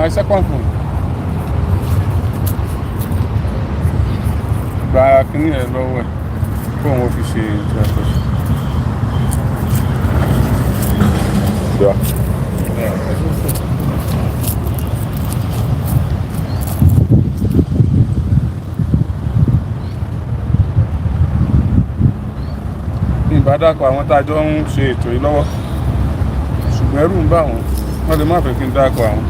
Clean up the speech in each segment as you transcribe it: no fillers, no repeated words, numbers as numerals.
my second phone. Gba kíní ẹ̀ lọ́wọ́ ẹ̀ kó wọn fi ṣe transaction. Ìbádàpọ̀ àwọn tá a jọ ń ṣe ètò yìí lọ́wọ́ ṣùgbọ́n ẹrù ń bà wọ́n lè má fẹ́ kí n dákọ̀ àwọn.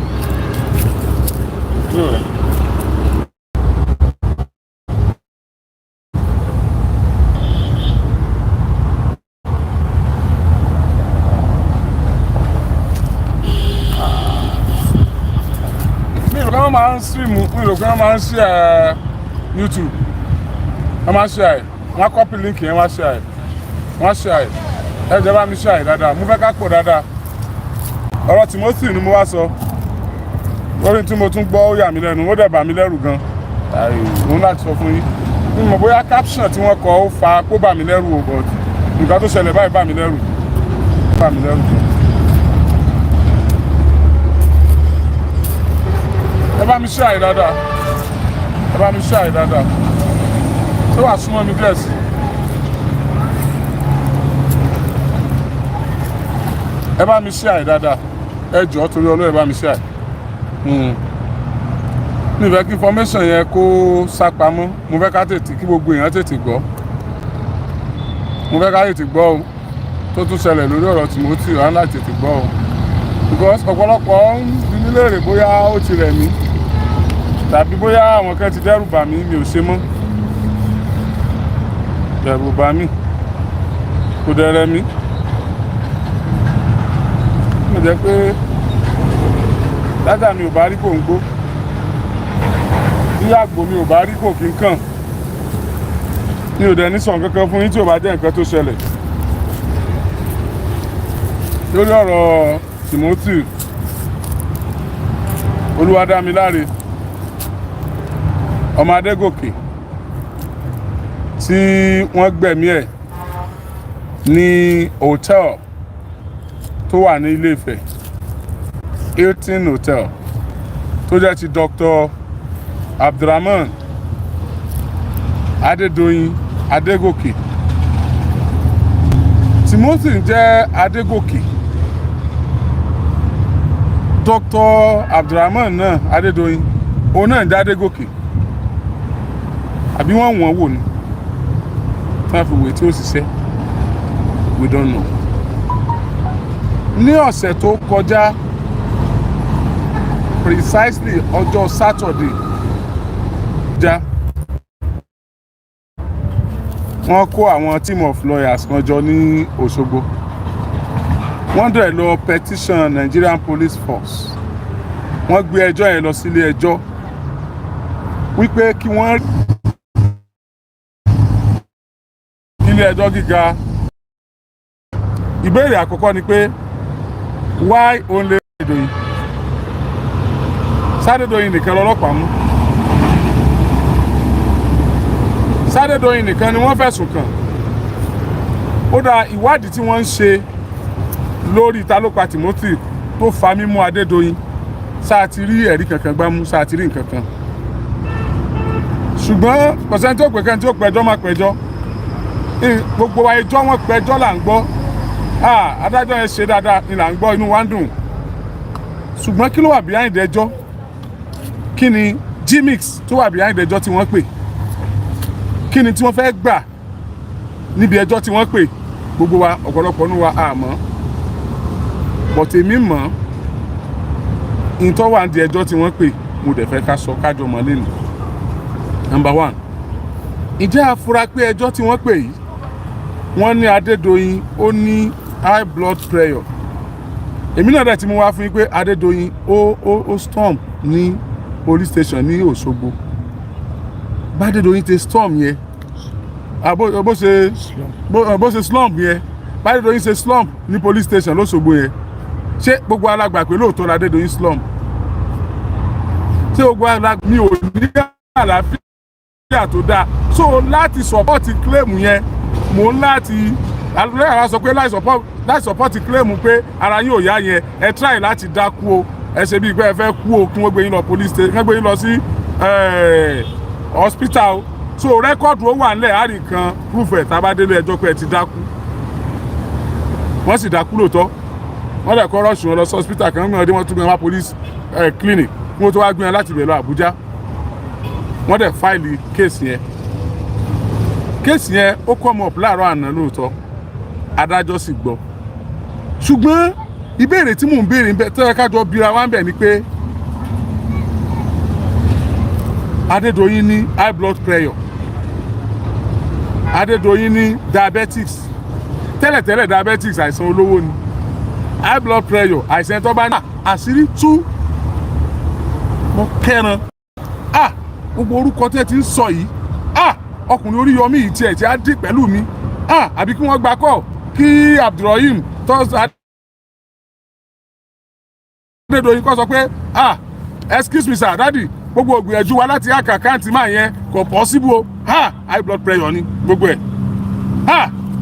Wọ́n máa ń stream mi rò pé wọ́n máa ń share YouTube wọ́n máa ń share wọ́n copy link yẹn wọ́n share ẹ jẹ́ bá mi share dáadáa mo fẹ́ ká pọ̀ dáadáa ọ̀rọ̀ Timothy ni mo wá sọ lórí tí mo tún gbọ́ ó yà mí lẹ́nu ó dẹ̀ bà mí lẹ́rù gan òun láti sọ fún yín ní mo bóyá caption tí wọ́n kọ ó fa kó bà mí lẹ́rù o but nǹkan tó ṣẹlẹ̀ báyìí bà mí lẹ́rù gan. Ẹ bá mi share dáadáa tó wà súnmọ́ mi díẹ̀ sí. Ẹ bá mi share dáadáa ẹ jọ̀ọ́ torí Ọlọ́run ẹ bá mi share. Mi fẹ́ kí information yẹn kó sápamọ́ mo fẹ́ ká tètè kí gbogbo èèyàn tètè gbọ́ o tó tún ṣẹlẹ̀ lórí ọ̀rọ̀ Timothy wà láti tètè gbọ́ o because ọ̀pọ̀lọpọ̀ ń bi mí léèrè bóyá ó ti rẹ̀ mí tàbí bóyá àwọn kan ti dẹ́rù bà mí mi ò ṣe mọ́ dẹ́rù bà mí kò dẹ̀rẹ̀ mí mo jẹ́ pé dájà mi ò bá rí kò ń gbó bí àgbò mi ò bá rí kò kí ń kàn mi ò dẹ̀ ní sàn kankan fún yín tí ò bá jẹ́ nǹkan tó ṣẹlẹ̀ lórí ọ̀rọ̀ Timothy Olúwadámiláre ọmọ Adégòkè tí wọ́n gbẹ̀mí ẹ̀ ní hòtẹ́ẹ̀lì tó wà ní Ilé-Ifẹ̀ Hilton Hotel tó jẹ́ ti Dr. Abdulrahman Adédoyin Adégòkè. Timothy jẹ́ Adégòkè, Dr. Abdulrahman náà Adédoyin òun náà jẹ́ Adégòkè àbí wọ́n wò ní wọ́n fi wé tí ó ṣiṣẹ́ we don't know. Ní ọ̀sẹ̀ tó kọjá precisely ọjọ́ Saturday já wọ́n kó àwọn team of lawyers kan jọ ní Òṣogbo wọ́n dẹ̀ lọ petition Nigerian Police Force wọ́n gbé ẹjọ́ yẹn lọ sílé ẹjọ́ wípé kí wọ́n ilé ẹjọ́ gíga. Ìbéèrè àkọ́kọ́ ni pé why only Adédoyin? Adédoyin nìkan lọ́lọ́pàá mú. Adédoyin nìkan ni wọ́n fẹ̀sùn kàn. Ó dá ìwádìí tí wọ́n ń ṣe lórí ta ló pa Timothy tó fa mímú Adédoyin sáà ti rí ẹ̀rí kankan gbámú sáà ti rí nǹkan kan. Ṣùgbọ́n pẹ̀sẹ̀ tí ó pè kẹ́ni tí ó pẹjọ́ máa pẹjọ́. Gbogbo wa ẹjọ́ wọn pẹjọ́ là ń gbọ́. Adájọ́ yẹn ṣe dáadáa ni là ń gbọ́ inú wa ń dùn. Ṣùgbọ́n kí ló wà behind ẹjọ́? Kí ni Gmix tó wà behind ẹjọ́ tí wọ́n pè? Kí ni tí wọ́n fẹ́ gbà níbi ẹjọ́ tí wọ́n pè? Gbogbo wa ọ̀pọ̀lọpọ̀ nínú wa àmọ́ but èmi mọ̀ ìtọ́ wà ní ẹjọ́ tí wọ́n pè mo dẹ̀ fẹ́ ká sọ kájọ mọ́ lẹ́nu. Number one, ìjẹ́ àfúrá pé ẹjọ́ tí wọ́n pè yìí wọ́n ní Adédoyin ó ní high blood pressure. Èmi náà dẹ̀ tí mo wá fún yín pé Adédoyin ó storm ní police station ní Òṣogbo. Bá Adédoyin ti storm yẹn bó ṣe slump yẹn bá Adédoyin ṣe slump ní police station l'Óṣogbo yẹn ṣé gbogbo alágbà pé lóòótọ́ la Adédoyin slump? Ṣé gbogbo alágbà mi ò ní àlàáfíà tó dáa? So láti support claim yẹn mo ń láti alẹ́ àwọn sọ pé láì support claim pé ara yín ò yá yẹn ẹ try láti dákú o ẹ ṣe bíi pé ẹ fẹ́ kú o kí wọ́n gbé yín lọ police station kí wọ́n gbé yín lọ sí hospital so rẹ́kọ̀dù ó wà nílẹ̀ àárín kan proof ẹ̀ tá a bá délé ẹjọ́ pé ẹ ti dákú wọ́n sì dákú lóòótọ́ wọ́n dẹ̀ kọ́ rọ́ọ̀ṣù wọn lọ sí hospital kan wọ́n tún gbé wọn wá police clinic wọ́n tó wá gbé wọn láti ibẹ̀ lọ Àbújá wọ́n dẹ̀ fáìlì kéèsì yẹn ó come up láàárọ̀ àná lóòótọ́ adájọ́ sì gbọ́ ṣùgbọ́n ìbéèrè tí mò ń béèrè bẹ́ẹ̀ tẹ́lẹ̀ kájọ bíra wá ń bẹ̀ ni pé Adédoyin ní high blood pressure Adédoyin ní diabetics tẹ́lẹ̀tẹ́lẹ̀ diabetics àìsàn olówó ni high blood pressure àìsàn tó bá ní àṣírí tú mọ́ kẹ́ran gbogbo orúkọ tẹ́ ti ń sọ yìí ọkùnrin Oríyọmí yìí tiẹ̀ tí á dì pẹ̀lú mi àbí kí wọ́n gba kọ́ kí Abdulrahim Adédoyin kọ́ sọ pé excuse me sir daddy gbogbo ògbìyànjú wa láti hack account máa yẹn kò possible o high blood pressure ni gbogbo ẹ̀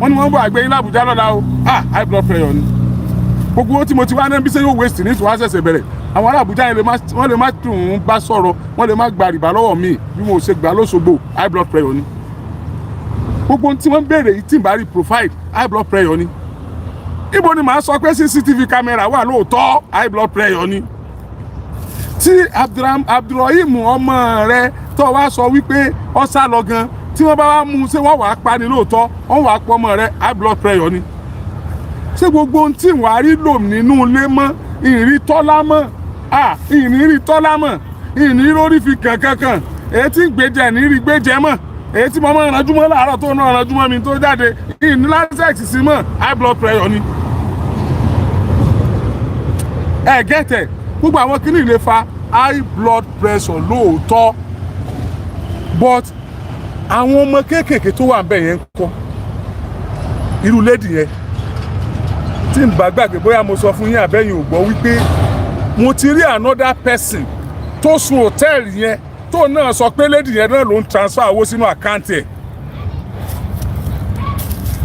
wọ́n ní wọ́n bọ̀ àgbẹ̀yìn l'Àbújá lọ́la o high blood pressure ni gbogbo owó tí mo ti wá náà bí sẹ́yìn waste ní ìtura ṣẹ̀ṣẹ̀ bẹ̀rẹ̀ àwọn ará Àbújá yẹn wọ́n lè má tún un bá sọ̀rọ̀ wọ́n lè má gba rìbá lọ́wọ́ mi bí mo ṣe gbà lóṣogbo high blood pressure ni gbogbo tí wọ́n béèrè yìí tí n bá rí profile high blood pressure ni ibo ni màá sọ pé CCTV camera wà lóòótọ́ high blood pressure ni tí Abdulrahim ọmọ rẹ tó wá sọ wípé ó sá lọ gan tí wọ́n bá wá mú ṣé wọ́n wàá pa ni lóòótọ́ wọ́n wàá pọ̀ ọmọ rẹ high blood pressure ni ṣé gbogbo ohun tí wàá rí lò nínú ilé mọ́ ìrìn tọ́lá mọ́ ìrìn tọ́lá mọ́ ìrìn lórí fi kankan èyí tí gbèjẹ ní rí gbèjẹ mọ́ èyí tí mo máa rànjú mọ́ láàárọ̀ tó náà rànjú mọ́ mi tó jáde ìrìn latex sí mọ́ high blood pressure ni. Gẹ́tẹ̀ gbogbo àwọn kìíní lè fa high blood pressure lóòótọ́ but àwọn ọmọ kéékèèké tó wà ń bẹ̀ yẹn ń kọ́ irú lady yẹn tí n bá gbàgbé bóyá mo sọ fún yín àbẹ́yìn ò gbọ́ wípé mo ti rí another person tó sun hòtẹ́ẹ̀lì yẹn tó náà sọ pé lady yẹn náà ló ń transfer owó sínú àkáǹtì ẹ̀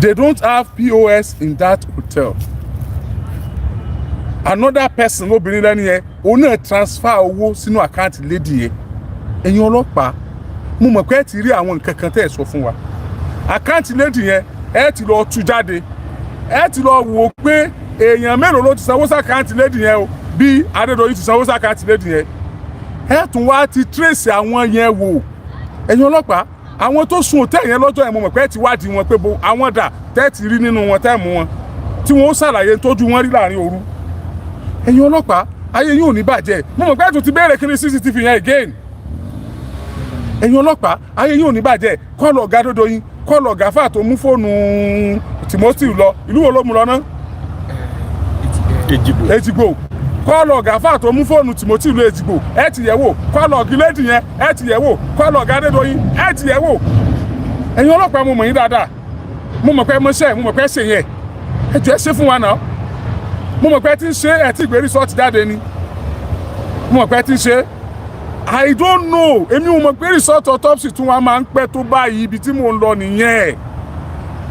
they don't have POS in that hotel another person obìnrin lẹ́ni yẹn òun náà transfer owó sínú àkáǹtì lady yẹn ẹ̀yin ọlọ́pàá mo mọ̀ pé ẹ ti rí àwọn nǹkan kan tẹ́ ẹ sọ fún wa àkáǹtì lady yẹn ẹ ti lọ tú jáde ẹ ti lọ wò pé èèyàn mélòó ló ti sanwó sàkáǹtì lady yẹn o bí Adédoyin ti sanwó sàkáǹtì lady yẹn ẹ tún wá ti trace àwọn yẹn wò ẹ̀yin ọlọ́pàá àwọn tó sun hòtẹ́ẹ̀lì yẹn lọ́jọ́ yẹn mo mọ̀ pé ẹ ti wádìí wọn pé àwọn dà tẹ́ ti rí nínú wọn tẹ́ mú wọn tí wọ́n ó ṣàlàyé tójú wọn rí láàrin òru ẹ̀yin ọlọ́pàá ayé yín ò ní bàjẹ́ mo mọ̀ pé ẹ tún ti béèrè kí ni CCTV yẹn again ẹ̀yin ọlọ́pàá ayé yín ò ní bàjẹ́ kọ́ọ̀lù ọ̀gá Adédoyin kọ́ọ̀lù ọ̀gá fà tó mú fóònù Timothy lọ ìlú wo ló mú lọ ná. Èjìgbò kọ́ọ̀lù ọ̀gá fà tó mú fóònù Timothy lọ Èjìgbò ẹ ti yẹ̀ wò kọ́ọ̀lù ọ̀gílẹ́dì yẹn ẹ ti yẹ̀ wò kọ́ọ̀lù ọ̀gá Adédoyin ẹ ti yẹ̀ wò ẹ̀yin ọlọ́pàá mo mọ̀ yín dáadáa mo mọ̀ pé mo mọ̀ pé ṣe yẹn ẹ jọ ẹ ṣe fún wa náà mo mọ̀ pé tí ń ṣe ẹ tí ìgbé resort jáde ni mo mọ̀ pé tí ń ṣe I don't know èmi ò mọ̀ pé resort autopsy tún wa máa ń pẹ́ tó báyìí ibi tí mò ń lọ nìyẹn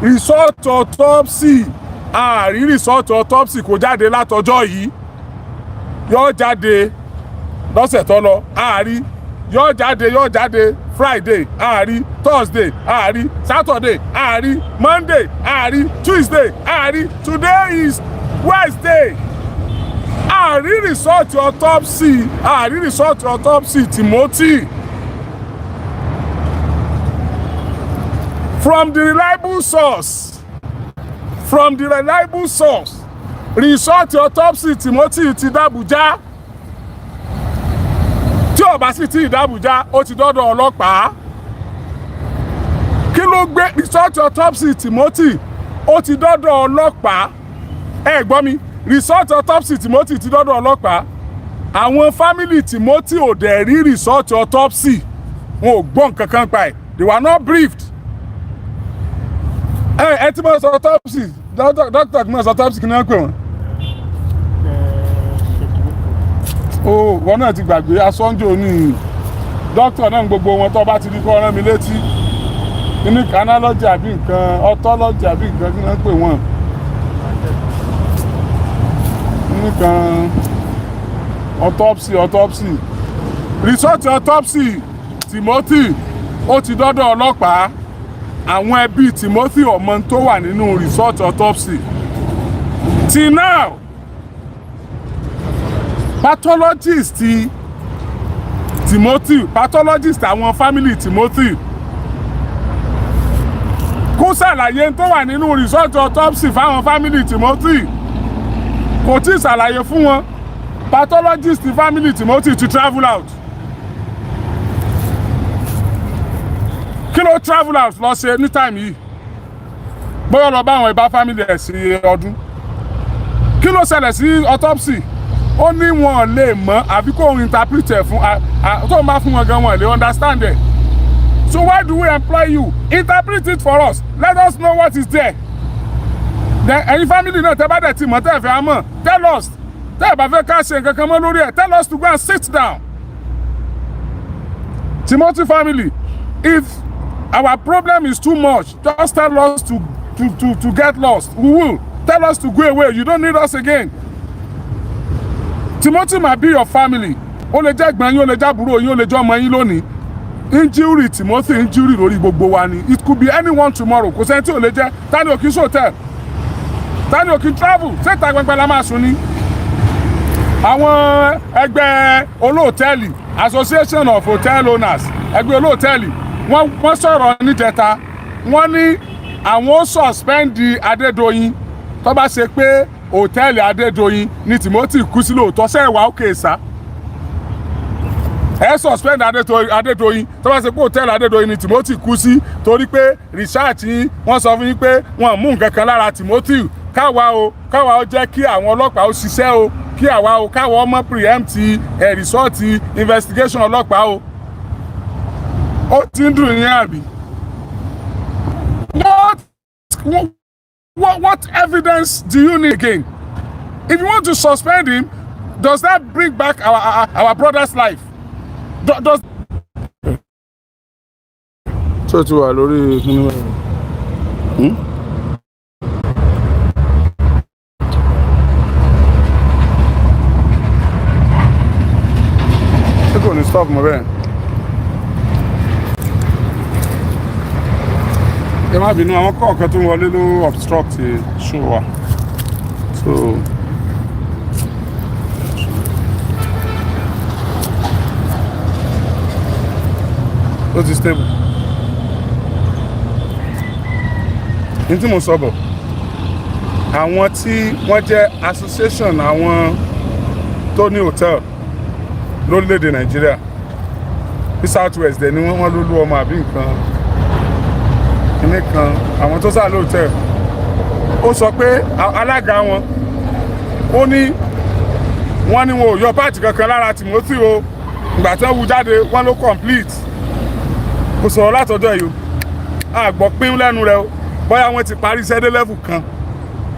resort autopsy àárí resort autopsy kò jáde látọjọ́ yìí yóò jáde lọ́sẹ̀ tó lọ àárí yóò jáde Friday àárí Thursday àárí Saturday àárí Monday àárí Tuesday àárí today is Wednesday àárí resort autopsy Timothy from the reliable source resort autopsy Timothy ti d'Abuja tí ó bá sì ti d'Abuja ó ti dọ́dọ̀ ọlọ́pàá kí ló gbé resort autopsy Timothy ó ti dọ́dọ̀ ọlọ́pàá ẹ gbọ́ mi resort autopsy Timothy ti dọ́dọ̀ ọlọ́pàá àwọn family Timothy ò dẹ̀ rí resort autopsy wọn ò gbọ́ nǹkan kan pa ẹ̀ they were not briefed ẹ tí mo sọ autopsy doctor tí mo sọ autopsy kí ni wọ́n pè wọ́n. o wọn náà ti gbàgbé asọ́njò ní doctor náà gbogbo wọn tó bá ti rí kọ́ rán mi létí ní canalogy àbí nǹkan autology àbí nǹkan kí wọ́n pè wọ́n. nìkan autopsy result autopsy Timothy ó ti dọ́dọ̀ ọlọ́pàá àwọn ẹbí Timothy ọmọ tó wà nínú result autopsy till now pathologist Timothy pathologist àwọn family Timothy kó ṣàlàyé tó wà nínú result autopsy fáwọn family Timothy kò tí ì ṣàlàyé fún wọn pathologist family Timothy to travel out kí ló travel out lọ ṣe ní time yìí bóyá lọ bá àwọn ìbá family ẹ̀ sí ọdún kí ló ṣẹlẹ̀ sí autopsy ó ní wọn lè mọ̀ àbí kó interpret ẹ̀ fún tó ń bá fún wọn gan wọn lè understand it. So why do we employ you? Interpret it for us. Let us know what is there. Then any family náà tẹ́ bá dẹ̀ ti mọ̀ tẹ́ fẹ́ mọ̀ tell us. Tẹ́ bá fẹ́ ká ṣe nǹkan kan mọ́ lórí ẹ̀ tell us to go and sit down. Timothy family, if our problem is too much, just tell us to get lost. We will. Tell us to go away. You don't need us again. Timothy might be your family. Ó lè jẹ́ ẹ̀gbọ́n yín, ó lè jẹ́ àbúrò yín, ó lè jẹ́ ọmọ yín lónìí. Injury Timothy injury lórí gbogbo wa ni. It could be anyone tomorrow. Kò sẹ́ni tí ò lè jẹ́. Tani ò kí ń hotel. Tani ò kí ń travel. Ṣé ìta gbẹngbẹ la máa sùn ni? Àwọn ẹgbẹ́ olóòtẹ́ẹ̀lì Association of Hotel Owners ẹgbẹ́ olóòtẹ́ẹ̀lì wọ́n sọ̀rọ̀ níjẹta. Wọ́n ní àwọn ó suspend Adédoyin tó bá ṣe pé hòtẹ́ẹ̀lì Adédoyin ni Timothy kú sí lóòótọ́ ṣé ìwà òkè sá. Ẹ suspend Adédoyin tó bá ṣe pé hòtẹ́ẹ̀lì Adédoyin ni Timothy kú sí torí pé research yín wọ́n sọ fún yín pé wọ́n mú nǹkan kan lára Timothy káwa ó jẹ́ kí àwọn ọlọ́pàá ó ṣiṣẹ́ o kí káwa ọmọ preempt result investigation ọlọ́pàá o. Ó ti ń dùn yín àbí? What evidence do you need again? If you want to suspend him, does that bring back our brother's life? Does so to wà lórí ṣé kò ní stop mọ́ bẹ́ẹ̀? Ẹ má bínú àwọn kọ̀ọ̀kan tó ń wọlé ló obstruct show wa so ó ti stable ní tí mo sọ bọ̀ àwọn tí wọ́n jẹ́ association àwọn tó ní hotel lórílẹ̀‐èdè Nàìjíríà ní South West dẹ̀ ni wọ́n ló lú ọmọ àbí nǹkan kíní kan àwọn tó sá lóòtẹ́ ó sọ pé alága wọn ó ní wọ́n ní wọn ò yọ páàtì kankan lára Timothy o ìgbà tí wọ́n wú jáde wọ́n ló complete kò sọ̀rọ̀ látọjọ́ yìí àgbọ̀ pín lẹ́nu rẹ̀ o bóyá wọ́n ti parí iṣẹ́ dé level kan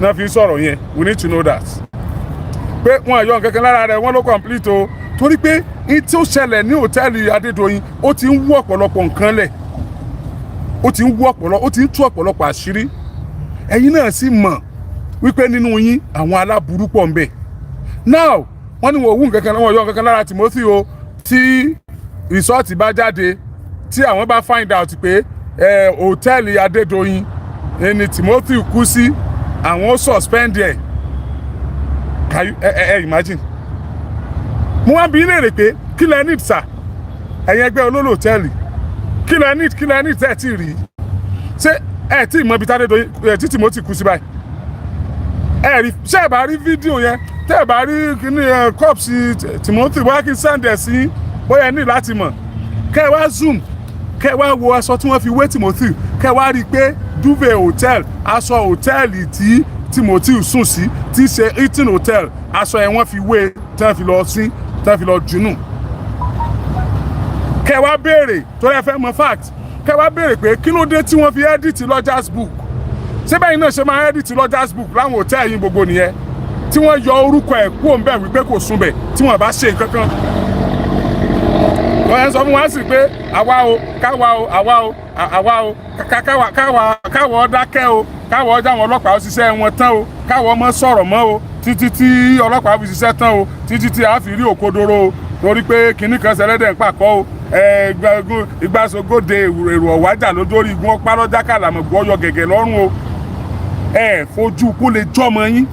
náà fi sọ̀rọ̀ yẹn we need to know that pé wọ́n yọ kankan lára rẹ̀ wọ́n ló complete o torí pé ní tí ó ṣẹlẹ̀ ní hòtẹ́ẹ̀lì Adédoyin ó ti ń wú ọ̀pọ̀lọpọ̀ nǹkan lẹ̀ ó ti ń tú ọ̀pọ̀lọpọ̀ àṣírí ẹ̀yin náà sì mọ̀ wípé nínú yín àwọn aláburú pọ̀ ń bẹ now wọ́n ní wọ́n wú nǹkan wọ́n yọ nǹkan lára Timothy o tí result bá jáde tí àwọn bá find out pé hòtẹ́ẹ̀lì Adédoyin ni Timothy kú sí àwọn ó suspend ẹ̀ imagine mo wá bí léèrè pé kí lẹ need sir ẹ̀yin ẹgbẹ́ olólùtẹ́ẹ̀lì kí lẹ need tẹ́ ẹ̀ tí rí ṣé ẹ̀ tí ìmọ̀ ibi t'Adédoyin tí Timothy kú sí báyìí ẹ̀ rí ṣé ẹ̀ bá rí fídíò yẹn tẹ́ ẹ̀ bá rí kíní corpse Timothy bóyá kí n send ẹ̀ sí bóyá ẹ ní láti mọ̀ kẹ́ ẹ wá zoom kẹ́ ẹ wá wo aṣọ tí wọ́n fi wé Timothy kẹ́ ẹ wá rí i pé duvet hotel aṣọ hòtẹ́ẹ̀lì tí Timothy sùn sí tí í ṣe Hilton hotel aṣọ ẹ̀ wọ́n fi wé tí wọ́n fi lọ sí tí wọ́n fi lọ jùnú kẹ́ ẹ wá béèrè tó yẹ fẹ́ mọ̀ fact kẹ́ ẹ wá béèrè pé kí ló dé tí wọ́n fi edit lodgers book ṣé bẹ́ẹ̀ náà ṣe máa edit lodgers book láwọn hòtẹ́ẹ̀lì yín gbogbo nìyẹn tí wọ́n yọ orúkọ ẹ̀ kúrò ńbẹ̀ wípé kò sùn bẹ̀ tí wọ́n bá ṣe nǹkan kan wọ́n yẹn sọ fún wa sí pé àwa o káwa o àwa o káwa dákẹ́ o káwọ́ ọjà àwọn ọlọ́pàá ó ṣiṣẹ́ wọn tán o káwọ́ ọmọ sọ̀rọ̀ mọ́ o títí tí ọlọ́pàá fi ṣiṣẹ́ tán o títí tí a fi rí òkodoro o torí pé kinní kan ṣẹlẹ́dẹ̀ ń pàkọ́ o ìgbàsógóde èrò ọ̀wájà lójórí igun ọpá lọ́jà kàlàmọ̀gbọ́ ọyọ gẹ̀gẹ̀ lọ́rùn o fojú kó lè jọmọ yín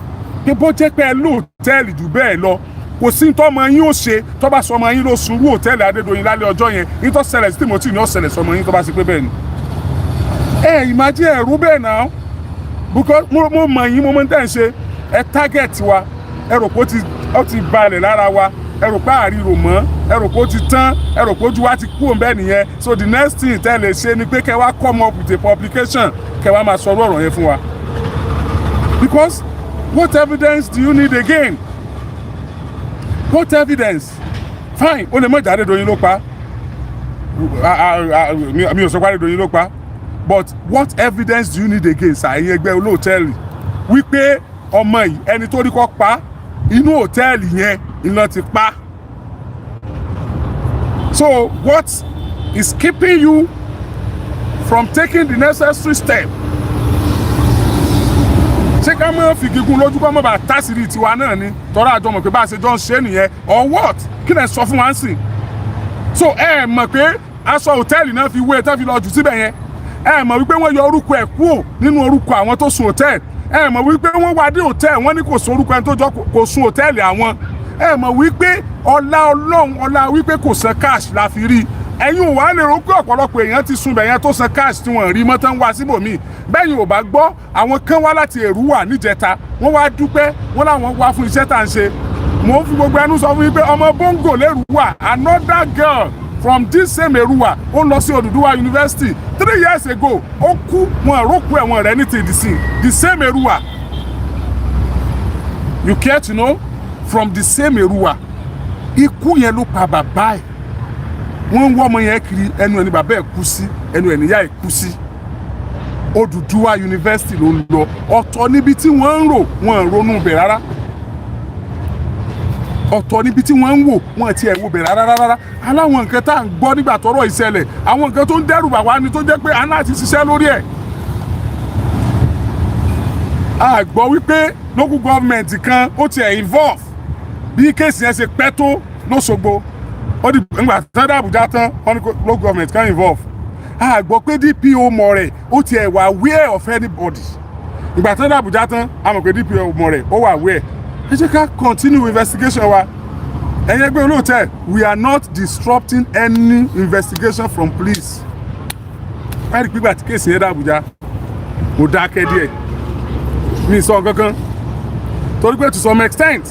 pé bó jẹ́ pé ẹ lóòtẹ́ẹ̀lì jù bẹ́ẹ̀ lọ kò sí tọ́mọ yín ó ṣe tó bá sọmọ yín ló sunrú òtẹ́ẹ̀lì Adédoyin lálẹ́ ọjọ́ yẹn nítọ́ ṣẹlẹ̀ sí Timothy ní ọ̀ṣẹlẹ̀ sọmọ yín tó bá sí pé bẹ́ẹ̀ ni. Imagine ẹ̀rú bẹ́ẹ̀ náà because mo mọ̀ yín mo mọ̀ tẹ́ ń ṣe ẹ target wa ẹ rò pé ó ti balẹ̀ lára wa ẹ rò pé àríro mọ́ ẹ rò pé ó ti tán ẹ rò pé ojú wa ti kú òun bẹ́ẹ̀ nìyẹn so the next thing tẹ́ lè ṣe ni pé kẹ́ wá come up with a publication kẹ́ wá máa sọ ọ̀rọ̀ yẹn fún wa because what evidence do you need again? What evidence? Fine, o lè mọ̀ jáde Adédoyin ló pa mi ò sọ pé Adédoyin ló pa but what evidence do you need again sàyẹn ẹgbẹ́ olóòtẹ́ẹ̀lì wípé ọmọ yìí ẹni tó rí kọ́ pa inú òtẹ́ẹ̀lì yẹn iná ti pa. So what is keeping you from taking the necessary step? Ṣé ká mọ́ fi gígùn lójú kọ́ mọ́ bá tásìrì tiwa náà ni tọ́ra àjọ mọ̀ pé bá a ṣe jọ ń ṣe nìyẹn or what kí lẹ̀ sọ fún wa ń sìn. So mọ̀ pé aṣọ òtẹ́ẹ̀lì náà fi wé tán fi lọ jù síbẹ̀ yẹn mọ̀ wípé wọ́n yọ orúkọ ẹ̀ kúrò nínú orúkọ àwọn tó sun òtẹ́ẹ̀lì mọ̀ wípé wọ́n wá dé òtẹ́ẹ̀lì wọ́n ní kò sun orúkọ ẹni tó jọ kò sun òtẹ́ẹ̀lì àwọn mọ̀ wípé ọlá Ọlọ́run ọlá wípé kò san cash la fi rí ẹ̀yin ò wá lè rò pé ọ̀pọ̀lọpọ̀ èèyàn ti sun bẹ̀yẹn tó san cash tí wọ́n rí mọ́tán wá síbòmíì bẹ́yìn ò bá gbọ́ àwọn kan wá láti Èrúwà níjẹta wọ́n wá dúpẹ́ wọ́n láwọn wá fún iṣẹ́ tá à ń ṣe mò ń fi gbogbo ẹnu sọ fún yín pé ọmọ Bongo l'Èrúwà another girl from this same Èrúwà ó lọ sí Odùduwà University 3 years ago ó kú wọn rókú ẹ̀wọ̀n rẹ̀ ní tìdísìn the same Èrúwà you care to know from the same Èrúwà ikú yẹn ló pa bàbá ẹ̀ wọ́n ń wọ́ ọmọ yẹn kiri ẹnu ẹni bàbá ẹ̀ kú sí ẹnu ẹni ìyá ẹ̀ kú sí Odùduwà University ló ń lọ ọ̀tọ̀ níbi tí wọ́n ń rò wọ́n ń ronú bẹ̀ rárá ọ̀tọ̀ níbi tí wọ́n ń wò wọ́n ti ẹ̀ wò bẹ̀ rárá aláwọn nǹkan tá à ń gbọ́ nígbà tọ́rọ̀ ìṣẹ̀lẹ̀ àwọn nǹkan tó ń dẹ́rù bà wá ni tó jẹ́ pé a náà ti ṣiṣẹ́ lórí ẹ̀ a gbọ́ wípé local government kan ó ti ẹ̀ involve bí kéèsì yẹn ṣe pẹ́ tó lóṣogbo ó di nígbà tán dé Àbújá tán wọ́n ní local government kan involve a gbọ́ pé DPO mọ̀ rẹ̀ ó ti ẹ̀ wà aware of anybody ìgbà tán dé Àbújá tán a mọ̀ pé DPO mọ̀ rẹ̀ ó wà aware ẹ jẹ́ ká continue investigation wa ẹ̀yin ẹgbẹ́ olóòtẹ́ we are not disrupting any investigation from police báyìí pígbà tí kéèsì yẹn dé Àbújá mo dákẹ́ díẹ̀ mi sọ kankan torí pé to some extent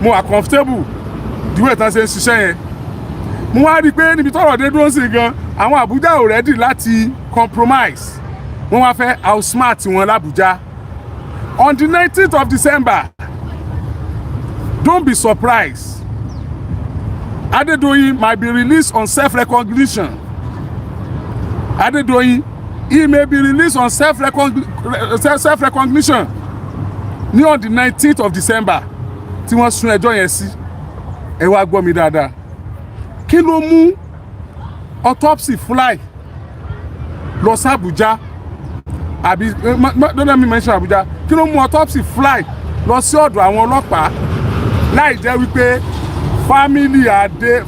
mo wà comfortable the way tán ṣe ń ṣiṣẹ́ yẹn mo wá rí i pé níbi tọ́rọ̀ dé dúró sí gan àwọn Àbújá ò ready láti compromise wọ́n wá fẹ́ outsmart wọn l'Àbújá on the 19th of December don't be surprised Adédoyin might be released on self-recognition Adédoyin he may be released on self-recognition ní on the 19th of December tí wọ́n sún ẹjọ́ yẹn sí ẹ wá gbọ́ mi dáadáa kí ló mú autopsy fly lọ sí Àbújá àbí don't let me mention Àbújá kí ló mú autopsy fly lọ sí ọ̀dọ̀ àwọn ọlọ́pàá láì jẹ́ wípé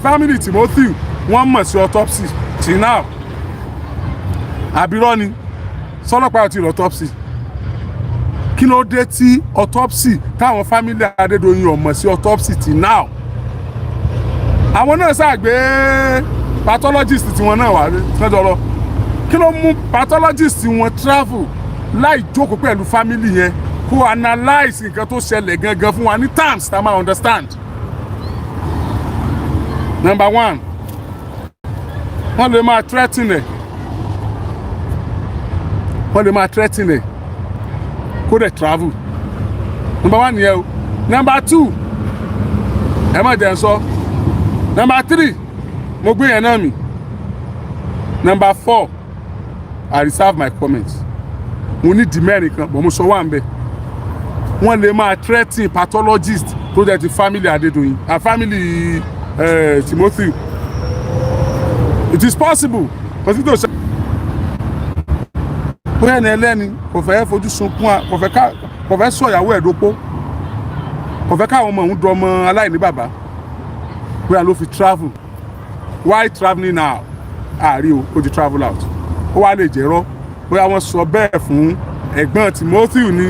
family Timothy wọ́n mọ̀ sí autopsy till now àbírọ́ ni sọlọ́pàá ò ti lọ autopsy kí ló dé tí autopsy táwọn family Adédoyin ò mọ̀ sí autopsy till now àwọn náà ṣàgbé pathologist tiwọn náà wà lọ́jọ́ lọ kí ló mú pathologist wọn travel láì jókòó pẹ̀lú family yẹn kó analyse nǹkan tó ṣẹlẹ̀ gangan fún wa ní terms tá a máa understand. Number one wọ́n lè máa threaten ẹ̀ kó dẹ̀ travel number one nìyẹn o number two ẹ má jẹ́ n sọ number three mo gbé yẹn náà mi number four I reserve my comments mo ní di mẹ́rin kan bọ̀ mo sọ wà ń bẹ̀ wọ́n lè máa threaten pathologist tó jẹ́ ti family Adédoyin and family Timothy it is possible bóyá ẹni ẹlẹ́ni kò fẹ́ fojú sunkún kò fẹ́ sọ ìyàwó ẹ̀ dópó kò fẹ́ káwọn ọmọ òun dọmọ aláìní bàbá bóyá ló fi travel why travelling now àárí o ti travel out ó wá lè jẹ́rọ́ bóyá wọ́n sọ bẹ́ẹ̀ fún ẹ̀gbọ́n Timothy ni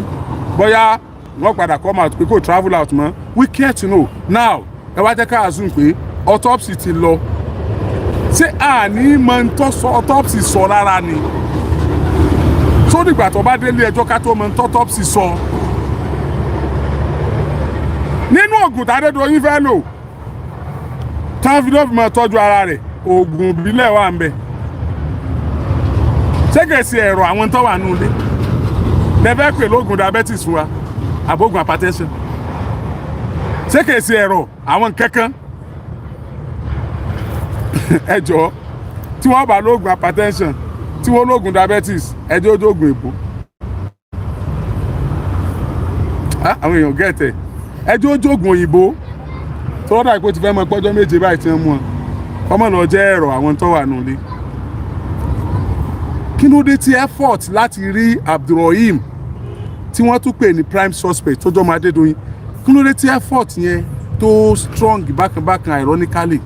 bóyá wọ́n padà come out pé kò travel out mọ́ we care to know now ẹ wá jẹ́ ká assume pé autopsy ti lọ ṣé àní mọ ń tọ́ sọ autopsy sọ rárá ni tó dìgbà tó bá délé ẹjọ́ ká tó mọ ń tọ́ autopsy sọ nínú oògùn t'Adédoyin fẹ́ lò tán fi ló fi máa tọ́jú ara rẹ̀ oògùn ìbílẹ̀ wà ń bẹ ṣé kèsì ẹ̀rọ àwọn tó wà nù ilé lẹ́fẹ́ pè lóògùn diabetes fún wa àbógun hypertension ṣé kèsì ẹ̀rọ àwọn kankan ẹjọ́ tí wọ́n bá lóògùn hypertension tí wọ́n lóògùn diabetes ẹjọ́ ojú oògùn èbó àwọn èèyàn gẹ̀ẹ́tẹ̀ ẹjọ́ ojú oògùn òyìnbó tó wọ́n dà pé ó ti fẹ́ mọ pọ́jọ́ méje báyìí tí wọ́n mú wọn ọmọ náà jẹ́ ẹ̀rọ àwọn tó wà nù ilé kí ló dé tí effort láti rí Abdulrahim tí wọ́n tún pè ní prime suspect tó jọmọ Adédoyin kí ló dé tí effort yẹn tó strong bákanbákan ironically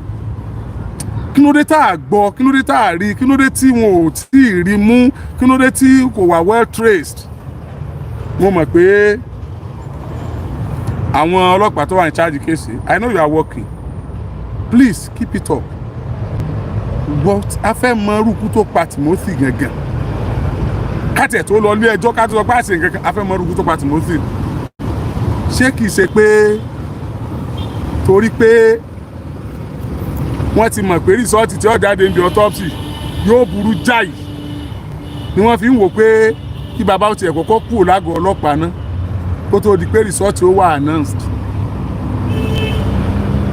kí ló dé tá a gbọ́ kí ló dé tá a rí kí ló dé tí wọn ò tí ì rí mú kí ló dé tí kò wà well traced mo mọ̀ pé àwọn ọlọ́pàá tó wà ní charge case I know you are working please keep it up but a fẹ́ mọ irúkú tó pa Timothy gangan kátẹ̀ tó lọ ilé ẹjọ́ ká tó sọ pé àṣẹ nǹkan a fẹ́ mọ irúkú tó pa Timothy ṣé kìí ṣe pé torí pé wọ́n ti mọ̀ pé rìsọ́ọ̀tì tí ó jáde ní autopsy yóò burú jáì ni wọ́n fi ń wò pé kí bàbá ó tiẹ̀ kọ́kọ́ kúrò lágọ̀ọ́ ọlọ́pàá náà kó tó di pé rìsọ́ọ̀tì ó wà announced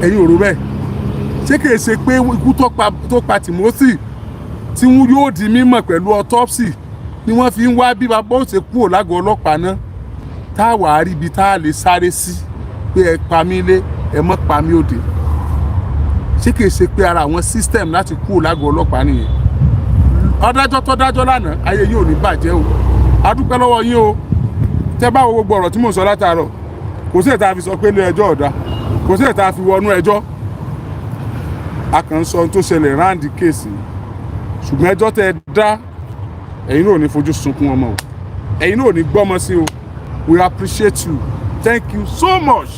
ẹ̀yin ò rò bẹ́ẹ̀ ṣé kìí ṣe pé ikú tó pa Timothy tí wọ́n yóò di mímọ̀ pẹ̀lú autopsy ni wọ́n fi ń wá bí bàbá ó ṣe kúrò lágọ̀ọ́ ọlọ́pàá náà tá a wà á rí ibi tá a lè sáré sí pé ẹ pa mí lé ẹ mọ́ pa mí òde ṣé kìí ṣe pé ara àwọn system láti kúrò lágọ̀ọ́ ọlọ́pàá nìyẹn ọ̀dájọ́ tó dájọ́ lánàá ayé yìí ò ní bàjẹ́ o a dúpẹ́ lọ́wọ́ yín o tẹ́ bá wo gbogbo ọ̀rọ̀ tí mò ń sọ látàárọ̀ kò sí ètà fi sọ pé ilé ẹjọ́ ọ̀dà kò sí ètà fi wọnú ẹjọ́ a kàn ń sọ ohun tó ṣẹlẹ̀ ráǹdì kéèsì ṣùgbọ́n ẹjọ́ tẹ́ ẹ dá ẹ̀yin náà ò ní fojú sunkún ọmọ o ẹ̀yin náà ò ní gbọ́mọ sí o we appreciate you thank you so much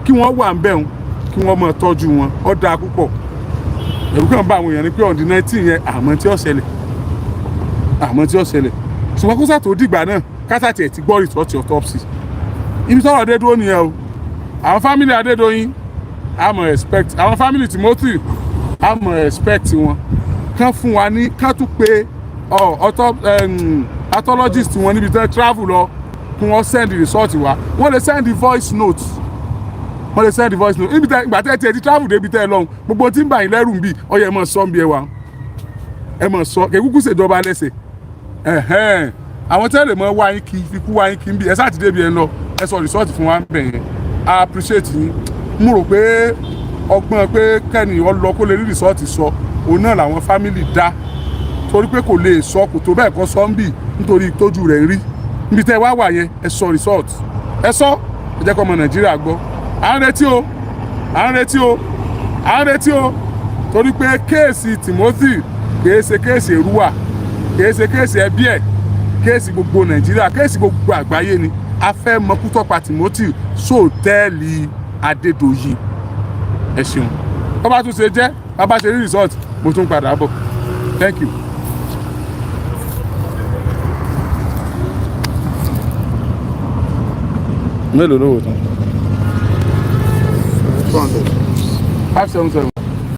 kí wọ́n wà ń bẹ̀rùn kí wọ́n máa tọ́jú wọn ó dáa púpọ̀ ẹ̀rù kan bá àwọn èèyàn ní pé on the 19 yẹn àmọ́ tí ó ṣẹlẹ̀ ṣùgbọ́n kó sàtò dìgbà náà kásàtì ẹ̀ ti gbọ́ rìsọ́ọ̀tì autopsy ibi tọ́rọ̀ dé dúró nìyẹn o àwọn fámìlì Adédoyin àmọ́ respect àwọn fámìlì Timothy àmọ́ respect wọn kán fún wa ní kán tún pé pathologist wọn níbi tán travel lọ kí wọ́n send result wa wọ́n lè send voice note níbi tẹ́ ìgbà tẹ́ ti travel débi tẹ́ lọ́hùn gbogbo tí ń bà yín lẹ́rù ń bì ọyẹ ẹ mọ̀ sọ́ ń bí ẹ wa ẹ mọ̀ sọ kẹ́kúkú ṣèjọba lẹ́sẹ̀ àwọn tẹ́lẹ̀ mọ́ wá yín kí fi kú wá yín kí ń bì ẹ sáà ti débi ẹ lọ ẹ sọ result fún wa ń bẹ̀ yẹn I appreciate yín mo rò pé ọgbọ́n pé kẹ́ni ọlọ kó lè rí result sọ òun náà làwọn family dá torí pé kò lè sọ kò tó bẹ́ẹ̀ kọ́ sọ ń bì nítorí tójú rẹ̀ rí níbi tẹ́ wá wà yẹn ẹ sọ result ẹ sọ ẹ jẹ́ kọ́ ọmọ Nàìjíríà gbọ́ à ń retí o torí pé kéèsì Timothy kìí ṣe kéèsì Èrúwà kìí ṣe kéèsì ẹbí ẹ̀ kéèsì gbogbo Nàìjíríà kéèsì gbogbo àgbáyé ni a fẹ́ mọ̀kú tó pa Timothy sóòtẹ́ẹ̀lì Adédoyin ẹ ṣeun tó bá tún ṣe jẹ́ bàbá ṣe rí result mo tún padà bọ̀ thank you. mélòó ló wò tán? 577.